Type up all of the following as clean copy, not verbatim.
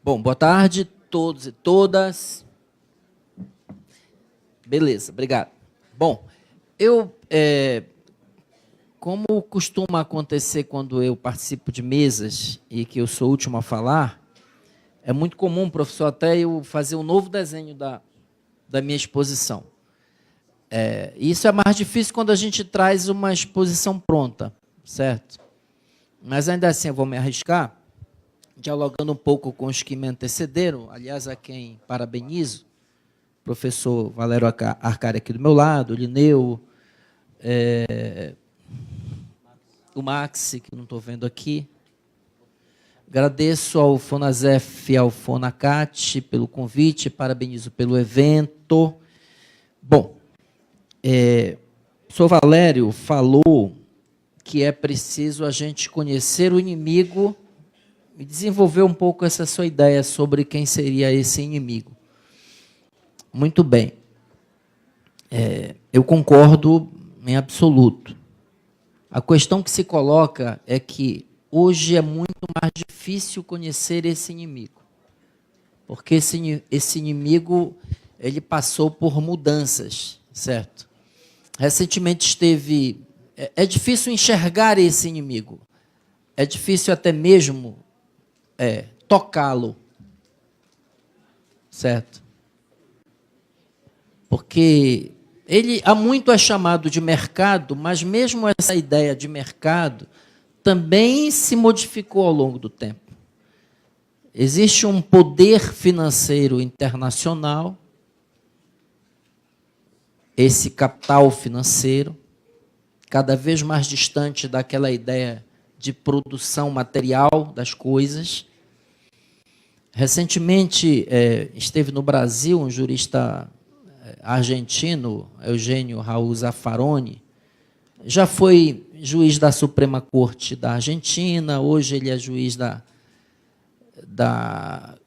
Bom, boa tarde, todos e todas. Beleza, obrigado. Bom, como costuma acontecer quando eu participo de mesas e que eu sou o último a falar, é muito comum, professor, até eu fazer um novo desenho da minha exposição. Isso é mais difícil quando a gente traz uma exposição pronta, certo? Mas ainda assim eu vou me arriscar, dialogando um pouco com os que me antecederam, aliás, a quem parabenizo, o professor Valério Arcari aqui do meu lado, o Lineu, o Maxi, que não estou vendo aqui. Agradeço ao Fonazef e ao Fonacat pelo convite, parabenizo pelo evento. Bom, o professor Valério falou que é preciso a gente conhecer o inimigo e desenvolver um pouco essa sua ideia sobre quem seria esse inimigo. Muito bem. Eu concordo em absoluto. A questão que se coloca é que hoje é muito mais difícil conhecer esse inimigo. Porque esse inimigo, ele passou por mudanças, certo? Recentemente esteve... É difícil enxergar esse inimigo. É difícil até mesmo tocá-lo, certo? Porque ele há muito é chamado de mercado, mas mesmo essa ideia de mercado também se modificou ao longo do tempo. Existe um poder financeiro internacional, esse capital financeiro, cada vez mais distante daquela ideia de produção material das coisas. Recentemente, esteve no Brasil um jurista argentino, Eugênio Raul Zaffaroni, já foi juiz da Suprema Corte da Argentina, hoje ele é juiz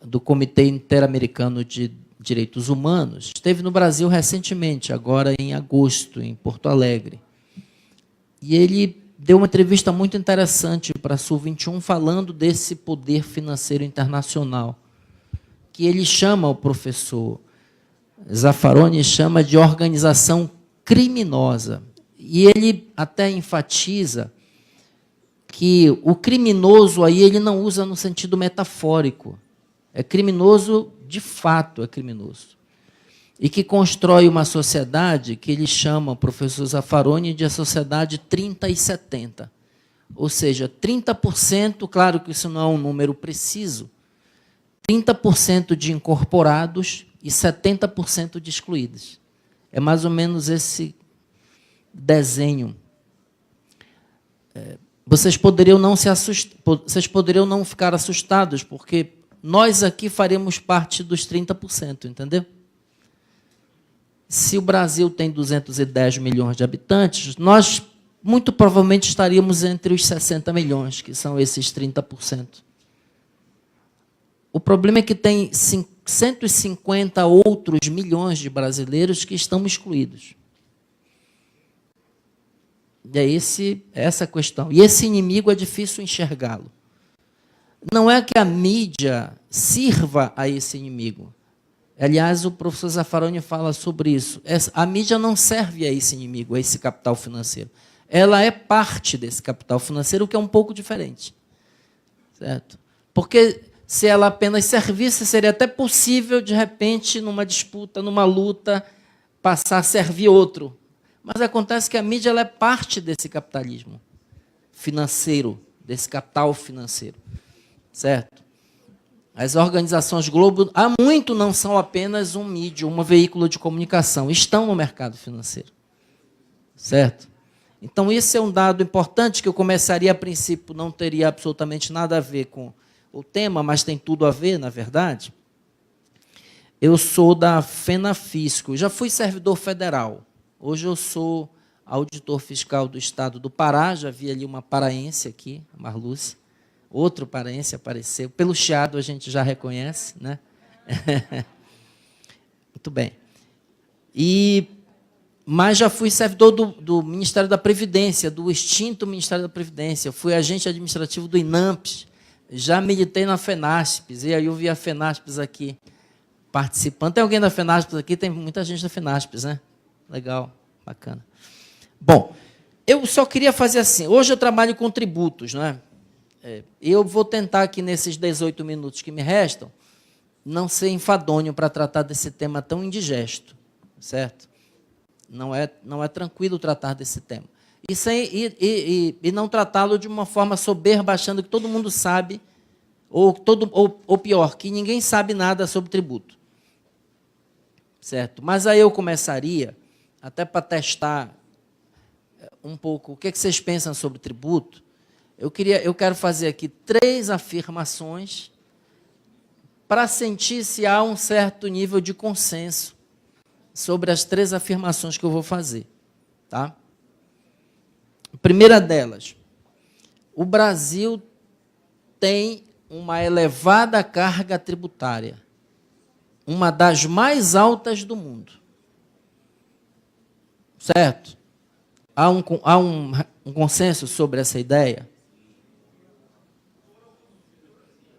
do Comitê Interamericano de Direitos Humanos. Esteve no Brasil recentemente, agora em agosto, em Porto Alegre. E ele deu uma entrevista muito interessante para a Sul 21, falando desse poder financeiro internacional, que ele chama, o professor Zaffaroni chama de organização criminosa. E ele até enfatiza que o criminoso aí ele não usa no sentido metafórico. É criminoso, de fato é criminoso. E que constrói uma sociedade que ele chama, o professor Zaffaroni, de a sociedade 30 e 70. Ou seja, 30%, claro que isso não é um número preciso, 30% de incorporados e 70% de excluídos. É mais ou menos esse desenho. Vocês poderiam não ficar assustados, porque nós aqui faremos parte dos 30%, entendeu? Se o Brasil tem 210 milhões de habitantes, nós muito provavelmente estaríamos entre os 60 milhões, que são esses 30%. O problema é que tem 150 outros milhões de brasileiros que estão excluídos. E é essa a questão. E esse inimigo é difícil enxergá-lo. Não é que a mídia sirva a esse inimigo. Aliás, o professor Zaffaroni fala sobre isso. A mídia não serve a esse inimigo, a esse capital financeiro. Ela é parte desse capital financeiro, o que é um pouco diferente. Certo? Porque se ela apenas servisse, seria até possível, de repente, numa disputa, numa luta, passar a servir outro. Mas acontece que a mídia ela é parte desse capitalismo financeiro, desse capital financeiro. Certo? As organizações Globo, há muito não são apenas um mídia, um veículo de comunicação, estão no mercado financeiro. Certo? Então, esse é um dado importante que eu começaria, a princípio, não teria absolutamente nada a ver com o tema, mas tem tudo a ver, na verdade. Eu sou da FENAFISCO, já fui servidor federal. Hoje eu sou auditor fiscal do Estado do Pará, já vi ali uma paraense aqui, a Marluce. Outro paraense apareceu. Pelo chiado a gente já reconhece, né? Muito bem. Mas já fui servidor do Ministério da Previdência, do extinto Ministério da Previdência. Eu fui agente administrativo do INAMPS. Já militei na FENASPES, e aí eu vi a FENASPES aqui participando. Tem alguém da FENASPES aqui? Tem muita gente da FENASPES, né? Legal, bacana. Bom, eu só queria fazer assim. Hoje eu trabalho com tributos, não é? Eu vou tentar aqui, nesses 18 minutos que me restam, não ser enfadonho para tratar desse tema tão indigesto, certo? Não é tranquilo tratar desse tema. E não tratá-lo de uma forma soberba, achando que todo mundo sabe, ou pior, que ninguém sabe nada sobre tributo. Certo? Mas aí eu começaria, até para testar um pouco o que vocês pensam sobre tributo, eu quero fazer aqui 3 afirmações para sentir se há um certo nível de consenso sobre as 3 afirmações que eu vou fazer. Tá? A primeira delas, o Brasil tem uma elevada carga tributária, uma das mais altas do mundo. Certo? Há um consenso sobre essa ideia?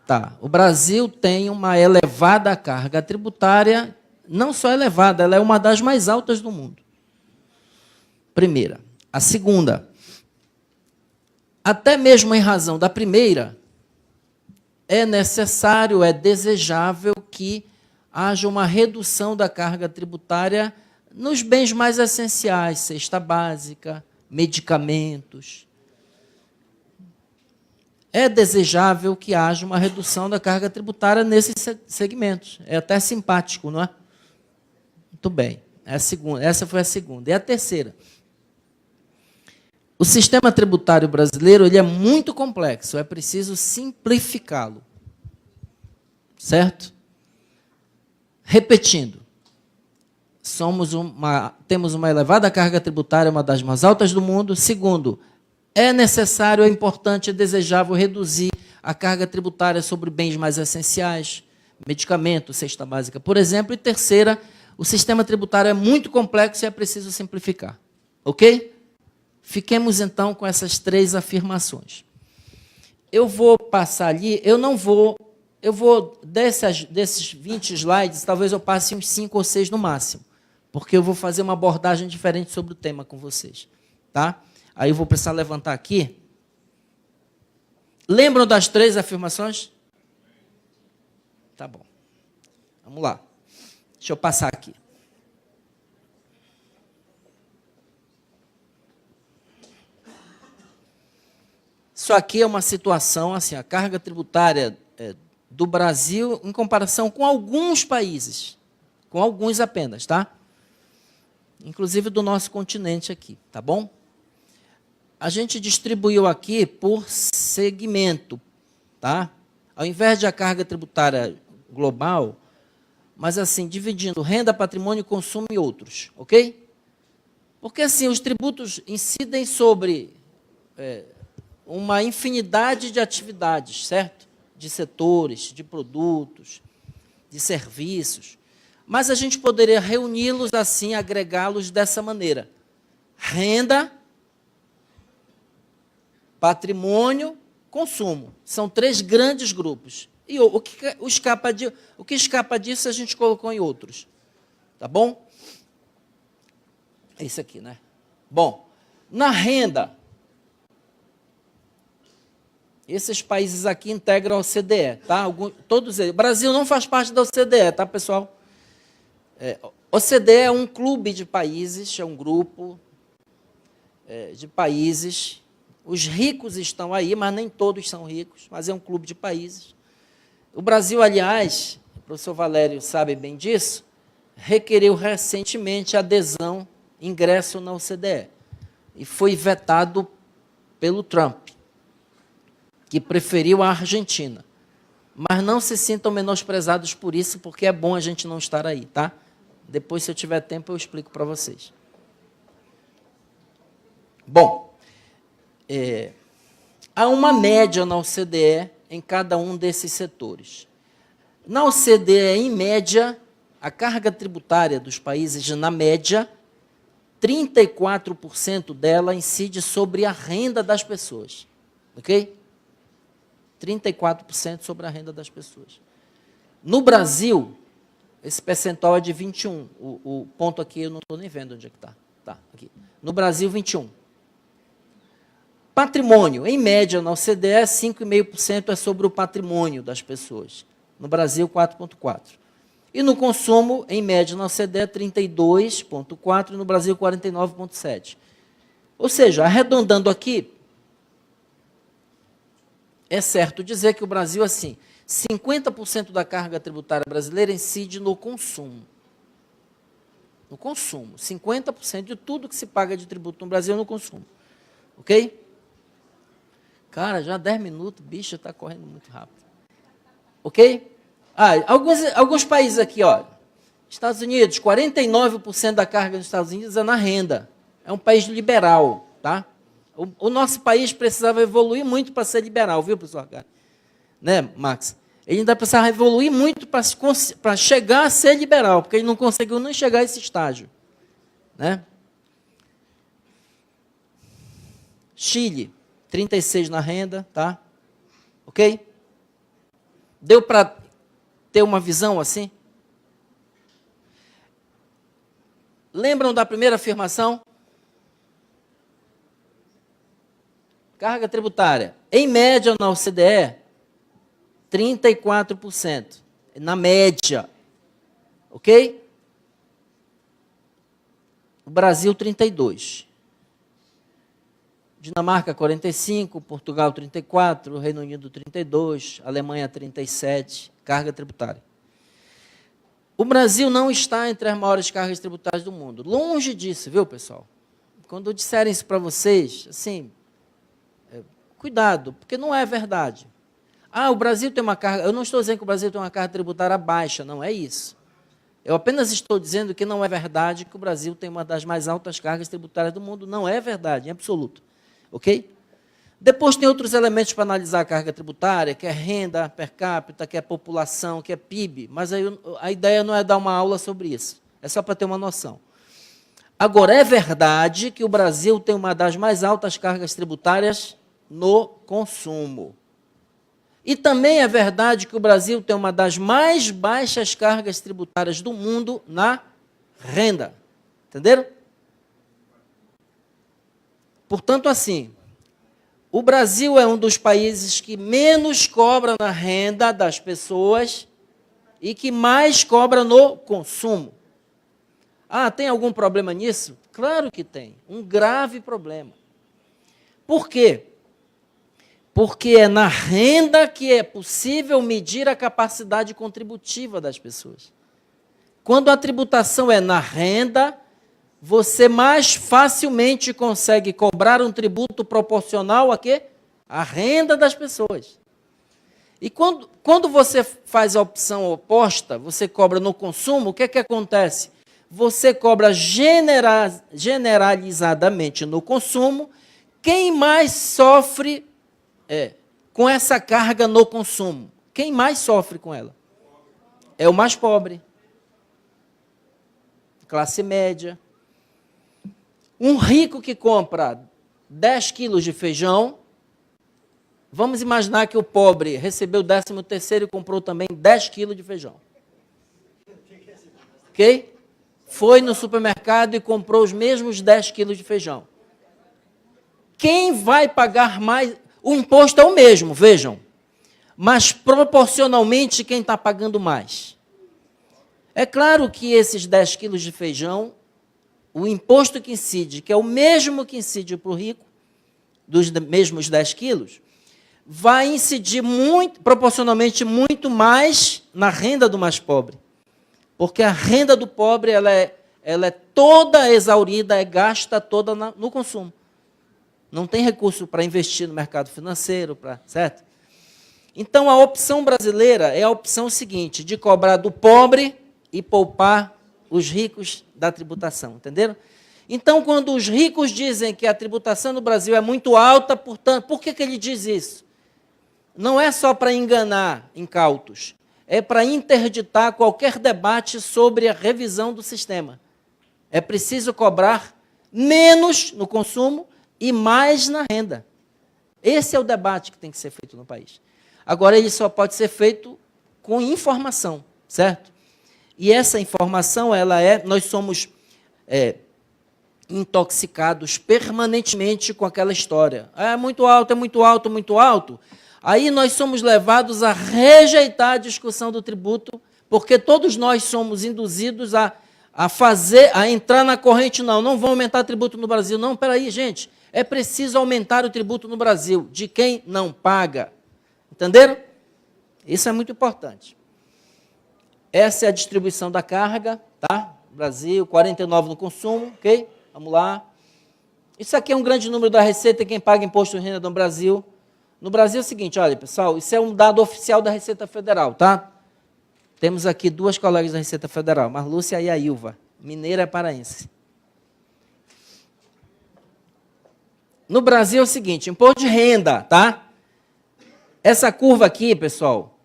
Tá. O Brasil tem uma elevada carga tributária, não só elevada, ela é uma das mais altas do mundo. Primeira. A segunda, até mesmo em razão da primeira, é necessário, é desejável que haja uma redução da carga tributária nos bens mais essenciais, cesta básica, medicamentos. É desejável que haja uma redução da carga tributária nesses segmentos. É até simpático, não é? Muito bem. Essa foi a segunda. E a terceira. O sistema tributário brasileiro ele é muito complexo, é preciso simplificá-lo. Certo? Repetindo. Temos uma elevada carga tributária, uma das mais altas do mundo. Segundo, é necessário, é importante, é desejável reduzir a carga tributária sobre bens mais essenciais, medicamentos, cesta básica, por exemplo. E terceira, o sistema tributário é muito complexo e é preciso simplificar. Ok? Fiquemos, então, com essas 3 afirmações. Eu vou passar ali, desses 20 slides, talvez eu passe uns 5 ou 6 no máximo, porque eu vou fazer uma abordagem diferente sobre o tema com vocês. Tá? Aí eu vou precisar levantar aqui. Lembram das 3 afirmações? Tá bom. Vamos lá. Deixa eu passar aqui. Isso aqui é uma situação, assim, a carga tributária do Brasil em comparação com alguns países, com alguns apenas, tá? Inclusive do nosso continente aqui, tá bom? A gente distribuiu aqui por segmento, tá? Ao invés de a carga tributária global, mas assim, dividindo renda, patrimônio, consumo e outros, ok? Porque assim, os tributos incidem sobre uma infinidade de atividades, certo? De setores, de produtos, de serviços. Mas a gente poderia reuni-los assim, agregá-los dessa maneira. Renda, patrimônio, consumo. São 3 grandes grupos. E o que escapa disso a gente colocou em outros. Tá bom? É isso aqui, né? Bom, na renda, esses países aqui integram a OCDE, tá? Todos eles. O Brasil não faz parte da OCDE, tá, pessoal? OCDE é um clube de países, é um grupo de países. Os ricos estão aí, mas nem todos são ricos, mas é um clube de países. O Brasil, aliás, o professor Valério sabe bem disso, requeriu recentemente adesão, ingresso na OCDE. E foi vetado pelo Trump, que preferiu a Argentina. Mas não se sintam menosprezados por isso, porque é bom a gente não estar aí, tá? Depois, se eu tiver tempo, eu explico para vocês. Bom, há uma média na OCDE em cada um desses setores. Na OCDE, em média, a carga tributária dos países, na média, 34% dela incide sobre a renda das pessoas. Ok? 34% sobre a renda das pessoas. No Brasil, esse percentual é de 21%. O ponto aqui eu não estou nem vendo onde é que está. Tá, aqui. No Brasil, 21%. Patrimônio, em média, na OCDE, 5,5% é sobre o patrimônio das pessoas. No Brasil, 4,4%. E no consumo, em média, na OCDE, 32,4% e no Brasil, 49,7%. Ou seja, arredondando aqui, é certo dizer que o Brasil, assim, 50% da carga tributária brasileira incide no consumo. No consumo. 50% de tudo que se paga de tributo no Brasil é no consumo. Ok? Cara, já 10 minutos, bicho, está correndo muito rápido. Ok? Alguns países aqui, ó. Estados Unidos, 49% da carga dos Estados Unidos é na renda. É um país liberal, tá? O nosso país precisava evoluir muito para ser liberal, viu, pessoal? Né, Max? Ele ainda precisava evoluir muito para chegar a ser liberal, porque ele não conseguiu nem chegar a esse estágio. Né? Chile, 36% na renda, tá? Ok? Deu para ter uma visão assim? Lembram da primeira afirmação? Carga tributária. Em média, na OCDE, 34%. Na média. Ok? O Brasil, 32%. Dinamarca, 45%. Portugal, 34%. Reino Unido, 32%. Alemanha, 37%. Carga tributária. O Brasil não está entre as maiores cargas tributárias do mundo. Longe disso, viu, pessoal? Quando disserem isso para vocês, assim, cuidado, porque não é verdade. O Brasil tem uma carga... Eu não estou dizendo que o Brasil tem uma carga tributária baixa, não é isso. Eu apenas estou dizendo que não é verdade que o Brasil tem uma das mais altas cargas tributárias do mundo. Não é verdade, em absoluto. Ok? Depois tem outros elementos para analisar a carga tributária, que é renda per capita, que é população, que é PIB. Mas aí a ideia não é dar uma aula sobre isso. É só para ter uma noção. Agora, é verdade que o Brasil tem uma das mais altas cargas tributárias no consumo. E também é verdade que o Brasil tem uma das mais baixas cargas tributárias do mundo na renda. Entenderam? Portanto, assim, o Brasil é um dos países que menos cobra na renda das pessoas e que mais cobra no consumo. Tem algum problema nisso? Claro que tem. Um grave problema. Por quê? Porque é na renda que é possível medir a capacidade contributiva das pessoas. Quando a tributação é na renda, você mais facilmente consegue cobrar um tributo proporcional a quê? A renda das pessoas. E quando você faz a opção oposta, você cobra no consumo, o que é que acontece? Você cobra generalizadamente no consumo. Quem mais sofre com essa carga no consumo? Quem mais sofre com ela? É o mais pobre. Classe média. Um rico que compra 10 quilos de feijão, vamos imaginar que o pobre recebeu o 13º e comprou também 10 quilos de feijão. Ok? Foi no supermercado e comprou os mesmos 10 quilos de feijão. Quem vai pagar mais? O imposto é o mesmo, vejam. Mas proporcionalmente quem está pagando mais? É claro que esses 10 quilos de feijão, o imposto que incide, que é o mesmo que incide para o rico, dos mesmos 10 quilos, vai incidir proporcionalmente muito mais na renda do mais pobre. Porque a renda do pobre ela é toda exaurida, é gasta toda no consumo. Não tem recurso para investir no mercado financeiro, certo? Então, a opção brasileira é a opção seguinte, de cobrar do pobre e poupar os ricos da tributação, entenderam? Então, quando os ricos dizem que a tributação no Brasil é muito alta, portanto, por que ele diz isso? Não é só para enganar incautos, é para interditar qualquer debate sobre a revisão do sistema. É preciso cobrar menos no consumo e mais na renda. Esse é o debate que tem que ser feito no país. Agora, ele só pode ser feito com informação, certo? E essa informação, nós somos intoxicados permanentemente com aquela história. É muito alto, é muito alto, muito alto. Aí nós somos levados a rejeitar a discussão do tributo, porque todos nós somos induzidos a entrar na corrente, não vão aumentar o tributo no Brasil. Não, peraí, gente, é preciso aumentar o tributo no Brasil, de quem não paga. Entenderam? Isso é muito importante. Essa é a distribuição da carga, tá? Brasil, 49 no consumo, ok? Vamos lá. Isso aqui é um grande número da Receita, quem paga imposto de renda no Brasil. No Brasil é o seguinte, olha, pessoal, isso é um dado oficial da Receita Federal, tá? Temos aqui duas colegas da Receita Federal, Marlúcia e a Ilva, mineira e paraense. No Brasil é o seguinte, imposto de renda, tá? Essa curva aqui, pessoal,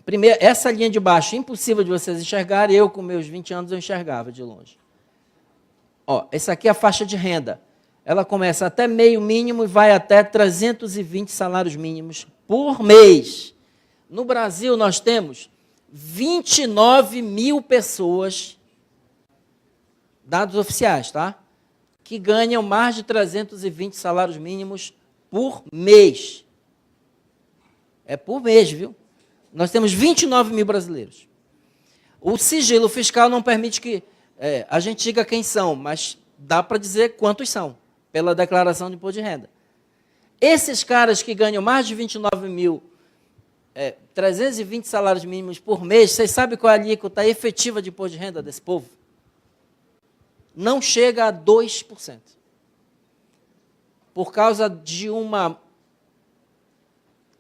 primeiro, essa linha de baixo, impossível de vocês enxergarem, eu com meus 20 anos eu enxergava de longe. Ó, essa aqui é a faixa de renda. Ela começa até meio mínimo e vai até 320 salários mínimos por mês. No Brasil, nós temos 29 mil pessoas, dados oficiais, tá? Que ganham mais de 320 salários mínimos por mês. É por mês, viu? Nós temos 29 mil brasileiros. O sigilo fiscal não permite que a gente diga quem são, mas dá para dizer quantos são, pela declaração de imposto de renda. Esses caras que ganham mais de 29 mil, 320 salários mínimos por mês, vocês sabem qual é a alíquota efetiva de imposto de renda desse povo? Não chega a 2%. Por causa de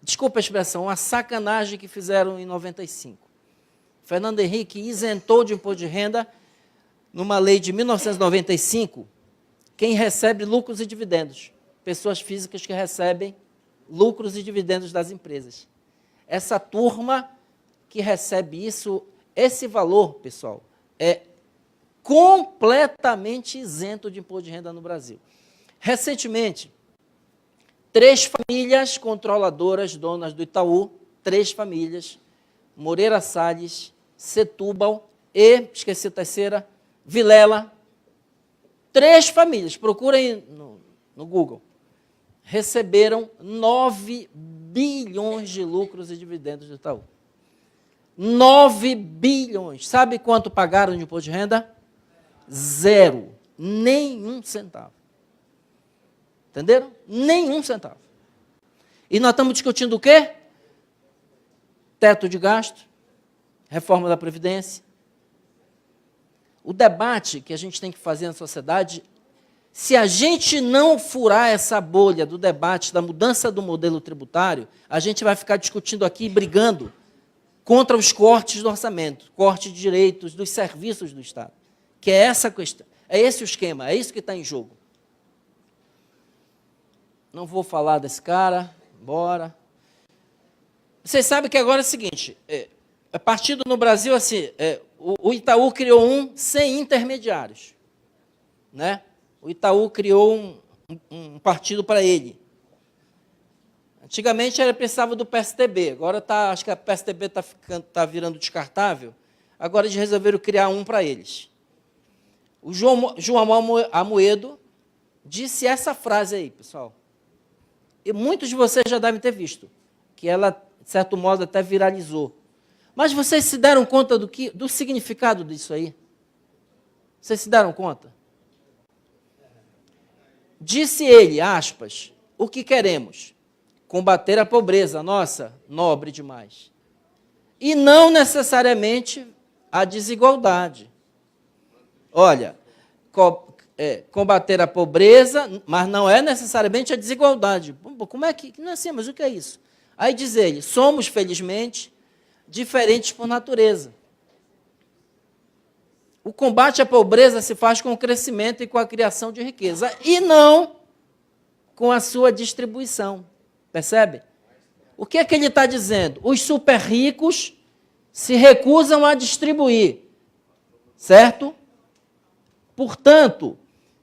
desculpa a expressão, uma sacanagem que fizeram em 95. Fernando Henrique isentou de imposto de renda, numa lei de 1995, quem recebe lucros e dividendos. Pessoas físicas que recebem lucros e dividendos das empresas. Essa turma que recebe esse valor, pessoal, é completamente isento de imposto de renda no Brasil. Recentemente, 3 famílias controladoras, donas do Itaú, 3 famílias, Moreira Salles, Setúbal e, esqueci a terceira, Vilela, 3 famílias, procurem no Google, receberam 9 bilhões de lucros e dividendos do Itaú. 9 bilhões. Sabe quanto pagaram de imposto de renda? 0. Nenhum centavo. Entenderam? Nenhum centavo. E nós estamos discutindo o quê? Teto de gasto, reforma da Previdência. O debate que a gente tem que fazer na sociedade, se a gente não furar essa bolha do debate da mudança do modelo tributário, a gente vai ficar discutindo aqui, brigando contra os cortes do orçamento, corte de direitos dos serviços do Estado. Que é essa questão, é esse o esquema, é isso que está em jogo. Não vou falar desse cara, bora. Vocês sabem que agora é o seguinte, partido no Brasil, assim, o Itaú criou sem intermediários. Né? O Itaú criou um partido para ele. Antigamente ele precisava do PSDB, agora acho que a PSDB está virando descartável, agora eles resolveram criar para eles. O João Amoedo disse essa frase aí, pessoal. E muitos de vocês já devem ter visto, que ela, de certo modo, até viralizou. Mas vocês se deram conta do significado disso aí? Vocês se deram conta? Disse ele, aspas, o que queremos? Combater a pobreza, nossa, nobre demais. E não necessariamente a desigualdade. Olha, combater a pobreza, mas não é necessariamente a desigualdade. Como é que... Não é assim, mas o que é isso? Aí diz ele, somos, felizmente, diferentes por natureza. O combate à pobreza se faz com o crescimento e com a criação de riqueza, e não com a sua distribuição. Percebe? O que é que ele está dizendo? Os super ricos se recusam a distribuir, certo? Portanto,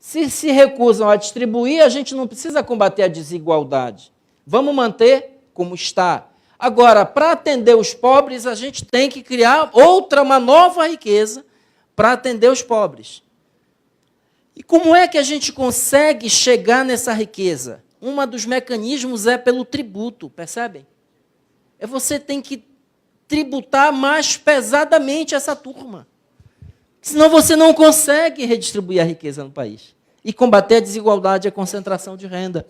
Se recusam a distribuir, a gente não precisa combater a desigualdade. Vamos manter como está. Agora, para atender os pobres, a gente tem que criar uma nova riqueza para atender os pobres. E como é que a gente consegue chegar nessa riqueza? Um dos mecanismos é pelo tributo, percebem? Você tem que tributar mais pesadamente essa turma. Senão você não consegue redistribuir a riqueza no país e combater a desigualdade e a concentração de renda.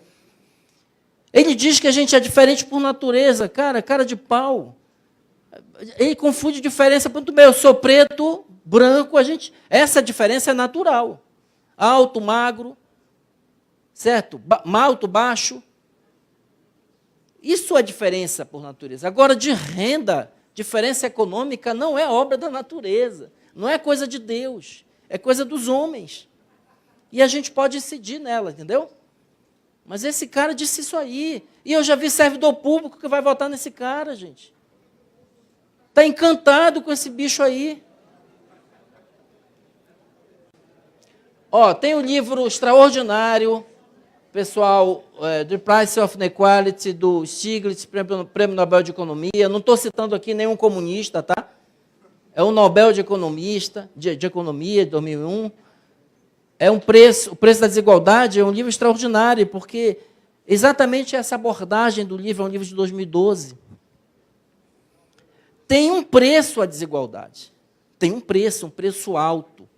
Ele diz que a gente é diferente por natureza. Cara de pau. Ele confunde diferença. Muito bem, eu sou preto, branco, essa diferença é natural. Alto, magro, certo? Alto, baixo. Isso é diferença por natureza. Agora, de renda, diferença econômica não é obra da natureza. Não é coisa de Deus. É coisa dos homens. E a gente pode incidir nela, entendeu? Mas esse cara disse isso aí. E eu já vi servidor público que vai votar nesse cara, gente. Está encantado com esse bicho aí. Tem um livro extraordinário, pessoal, The Price of Inequality, do Stiglitz, Prêmio Nobel de Economia. Não estou citando aqui nenhum comunista, tá? É um Nobel de Economia, de 2001. O Preço da Desigualdade é um livro extraordinário, porque exatamente essa abordagem do livro é um livro de 2012. Tem um preço a desigualdade. Tem um preço alto,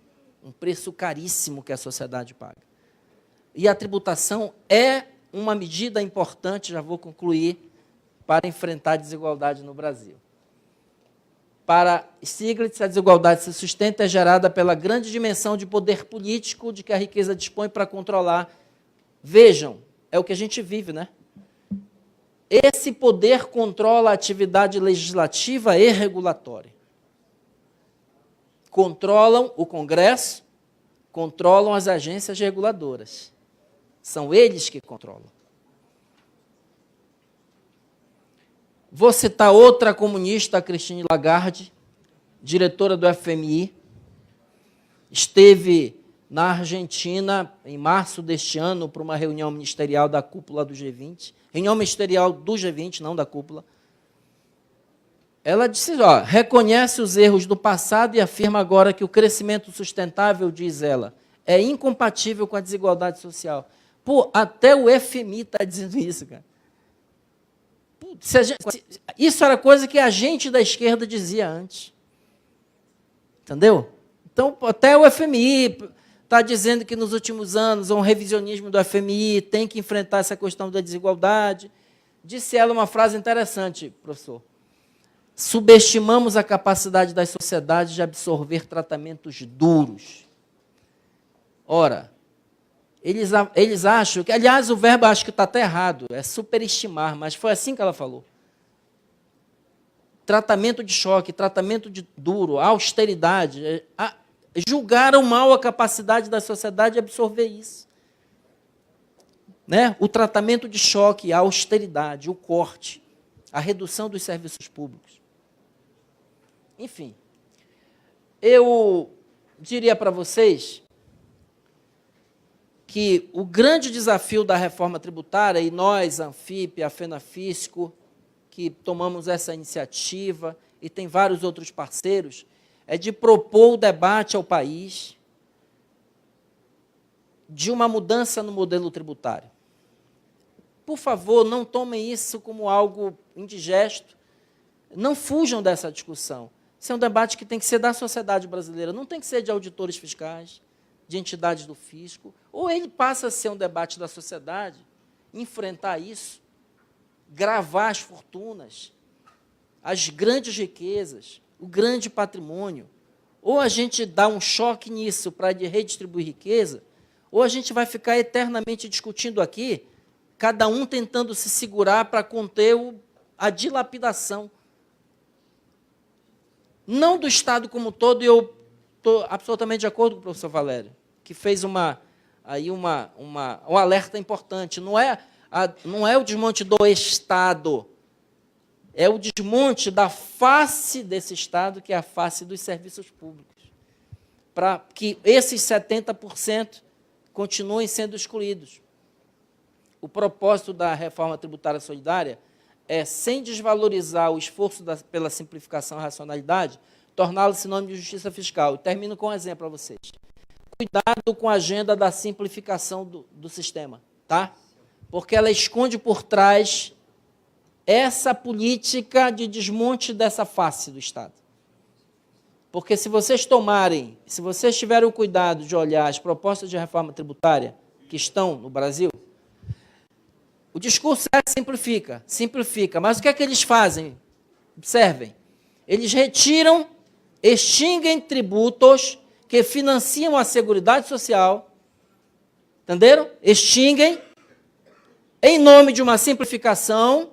um preço caríssimo que a sociedade paga. E a tributação é uma medida importante, já vou concluir, para enfrentar a desigualdade no Brasil. Para Stiglitz, a desigualdade se sustenta é gerada pela grande dimensão de poder político de que a riqueza dispõe para controlar. Vejam, é o que a gente vive, né? Esse poder controla a atividade legislativa e regulatória. Controlam o Congresso, controlam as agências reguladoras. São eles que controlam. Vou citar outra comunista, a Christine Lagarde, diretora do FMI, esteve na Argentina em março deste ano para uma reunião ministerial da cúpula do G20, reunião ministerial do G20, não da cúpula. Ela disse, reconhece os erros do passado e afirma agora que o crescimento sustentável, diz ela, é incompatível com a desigualdade social. Até o FMI está dizendo isso, cara. Isso era coisa que a gente da esquerda dizia antes. Entendeu? Então, até o FMI está dizendo que nos últimos anos há um revisionismo do FMI, tem que enfrentar essa questão da desigualdade. Disse ela uma frase interessante, professor. Subestimamos a capacidade das sociedades de absorver tratamentos duros. Ora, eles acham que, aliás, o verbo acho que está até errado, é superestimar, mas foi assim que ela falou. Tratamento de choque, tratamento de duro, austeridade. Julgaram mal a capacidade da sociedade de absorver isso. Né? O tratamento de choque, a austeridade, o corte, a redução dos serviços públicos. Enfim, eu diria para vocês que o grande desafio da reforma tributária, e nós, a Anfip, a FENAFISCO, que tomamos essa iniciativa, e tem vários outros parceiros, é de propor o debate ao país de uma mudança no modelo tributário. Por favor, não tomem isso como algo indigesto, não fujam dessa discussão. Isso é um debate que tem que ser da sociedade brasileira, não tem que ser de auditores fiscais, de entidades do fisco, ou ele passa a ser um debate da sociedade, enfrentar isso, gravar as fortunas, as grandes riquezas, o grande patrimônio, ou a gente dá um choque nisso para redistribuir riqueza, ou a gente vai ficar eternamente discutindo aqui, cada um tentando se segurar para conter a dilapidação, não do Estado como todo, e eu estou absolutamente de acordo com o professor Valério, que fez um alerta importante. Não é o desmonte do Estado, é o desmonte da face desse Estado, que é a face dos serviços públicos. Para que esses 70% continuem sendo excluídos. O propósito da reforma tributária solidária é, sem desvalorizar o esforço pela simplificação e racionalidade, torná-lo sinônimo de justiça fiscal. Eu termino com um exemplo para vocês. Cuidado com a agenda da simplificação do sistema, tá? Porque ela esconde por trás essa política de desmonte dessa face do Estado. Porque se vocês tiverem o cuidado de olhar as propostas de reforma tributária que estão no Brasil, o discurso é simplifica, mas o que é que eles fazem? Observem, eles extinguem tributos que financiam a Seguridade Social, entenderam? Extinguem, em nome de uma simplificação,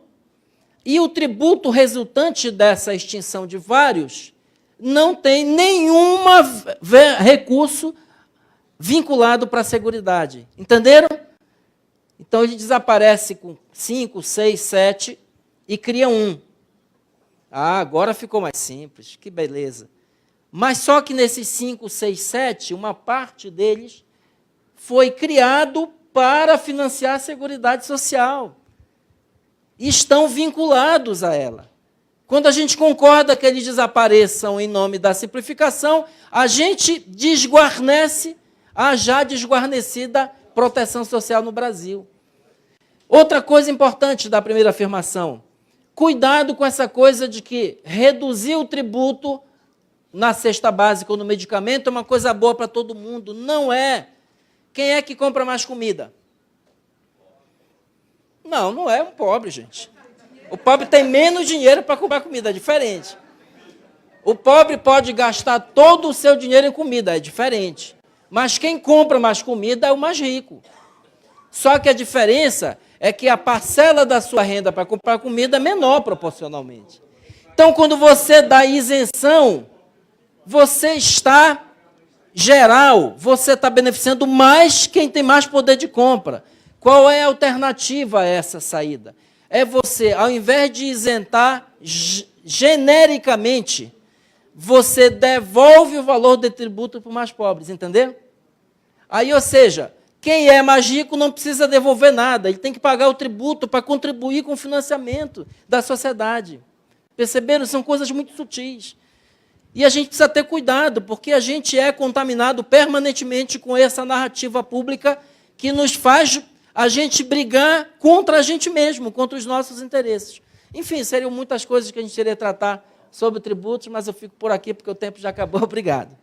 e o tributo resultante dessa extinção de vários não tem nenhum recurso vinculado para a Seguridade. Entenderam? Então, ele desaparece com 5, 6, 7 e cria um. Ah, agora ficou mais simples, que beleza. Mas só que nesses 5, 6, 7, uma parte deles foi criado para financiar a Seguridade Social. E estão vinculados a ela. Quando a gente concorda que eles desapareçam em nome da simplificação, a gente desguarnece a já desguarnecida proteção social no Brasil. Outra coisa importante da primeira afirmação, cuidado com essa coisa de que reduzir o tributo na cesta básica ou no medicamento é uma coisa boa para todo mundo. Não é. Quem é que compra mais comida? Não, não é um pobre, gente. O pobre tem menos dinheiro para comprar comida, é diferente. O pobre pode gastar todo o seu dinheiro em comida, é diferente. Mas quem compra mais comida é o mais rico. Só que a diferença é que a parcela da sua renda para comprar comida é menor proporcionalmente. Então, quando você dá isenção, você está beneficiando mais quem tem mais poder de compra. Qual é a alternativa a essa saída? É você, ao invés de isentar genericamente, você devolve o valor do tributo para os mais pobres, entendeu? Aí, ou seja, quem é mais rico não precisa devolver nada, ele tem que pagar o tributo para contribuir com o financiamento da sociedade. Perceberam? São coisas muito sutis. E a gente precisa ter cuidado, porque a gente é contaminado permanentemente com essa narrativa pública que nos faz a gente brigar contra a gente mesmo, contra os nossos interesses. Enfim, seriam muitas coisas que a gente iria tratar sobre tributos, mas eu fico por aqui porque o tempo já acabou. Obrigado.